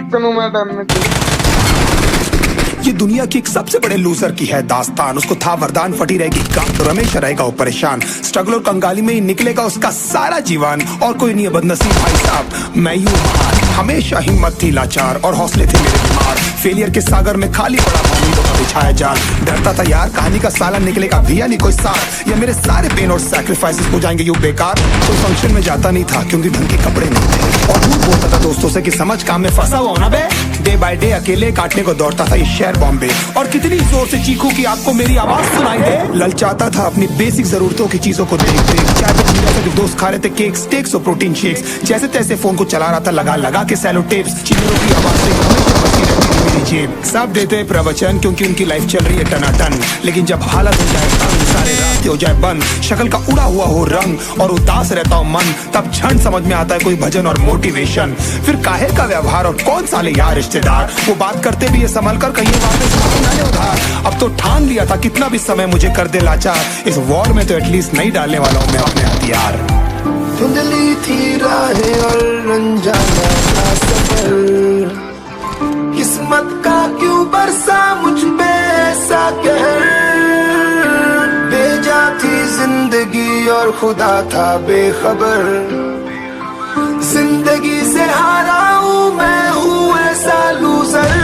इतनों में टाइम में ये दुनिया की एक सबसे बड़े लूजर की है दास्तान। उसको था वरदान, फटी रहेगी काम तो रमेश रहेगा वो परेशान। स्ट्रगल और कंगाली में ही निकलेगा उसका सारा जीवन। और कोई नहीं है बदनसीब भाई साहब, मैं यूं हमेशा हिम्मत थी लाचार और हौसले थे मेरे बीमार। फेलियर के सागर में खाली पड़ा था उम्मीदों का बिछाया जाल। डरता था यार कहानी का साला निकलेगा भैया नहीं कोई साथ, या मेरे सारे पेन और सैक्रिफाइसेस हो जाएंगे यूं बेकार। कोई फंक्शन में जाता नहीं था क्योंकि ढंग के कपड़े नहीं थे, और झूठ बोलता था दोस्तों से कि समझ काम में फंसा हुआ ना बे। डे बाय डे अकेले काटने को दौड़ता था ये शहर बॉम्बे, और कितनी जोर से चीखूं कि आपको मेरी आवाज सुनाई दे। ललचाता था अपनी बेसिक जरूरतों की चीजों को देख देख। चाय पे पी रहा था जब दोस्त खा रहे थे केक स्टेक्स और प्रोटीन शेक्स। जैसे तैसे फोन को चला रहा था लगा लगा के सैलो टेप्स। चिल्लों की आवाज से हमेशा बची रहती थी मेरी जेब। सब देते प्रवचन क्योंकि उनकी लाइफ चल रही है टनाटन, लेकिन जब हालत हो जाए तंग, सारे रास्ते हो जाए बंद, शक्ल का उड़ा हुआ हो रंग और उदास रहता हूँ मन, तब क्षण समझ में आता है कोई भजन और मोटिवेशन। फिर काहे का व्यवहार और कौन साले यार रिश्तेदार, वो बात करते भी ये संभल कर कहीं उधार। अब तो ठान लिया था कितना भी समय मुझे कर दे लाचार, इस वॉर में तो एटलीस्ट नहीं डालने वाला हूँ मैं अपने हथियार। धुंधली थी राहें और अनजाना था सफर, किस्मत का क्यों बरसा मुझ पे ऐसा कहर। भेजा थी जिंदगी और खुदा था बेखबर, जिंदगी से हारा हूँ मैं हूँ ऐसा लूजर।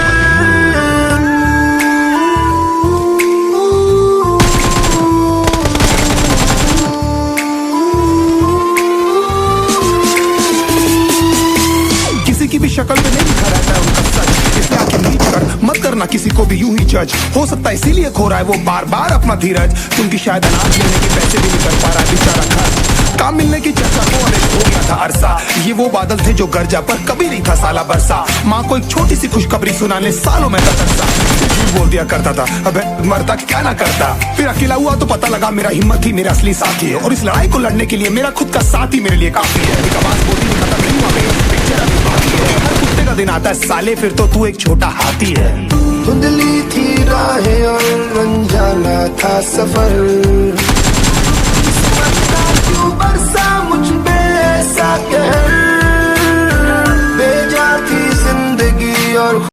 की भी शक्ल में नहीं दिखा रहता है उनका सच, इसलिए आके नीच कर मत करना किसी को भी यूं ही जज। हो सकता है इसीलिए खो रहा है वो बार बार अपना धीरज, क्योंकि शायद अनाज लेने के पैसे भी नहीं कर पा रहा है बेचारा खर्च। काम मिलने की चर्चा को हो गया था अरसा, ये वो बादल थे जो गरजा पर कभी नहीं था साला बरसा। माँ को एक छोटी सी खुशखबरी सुनाने सालों में था तरसा, झूठ बोल दिया करता था अबे मरता क्या ना करता। फिर अकेला हुआ तो पता लगा मेरा हिम्मत ही मेरा असली साथी है, और इस लड़ाई को लड़ने के लिए मेरा खुद का साथ ही मेरे लिए काफी है। हर कुत्ते का दिन आता है साले, फिर तो तू एक छोटा हाथी है। धुंधली थी राहें और अनजाना था सफर,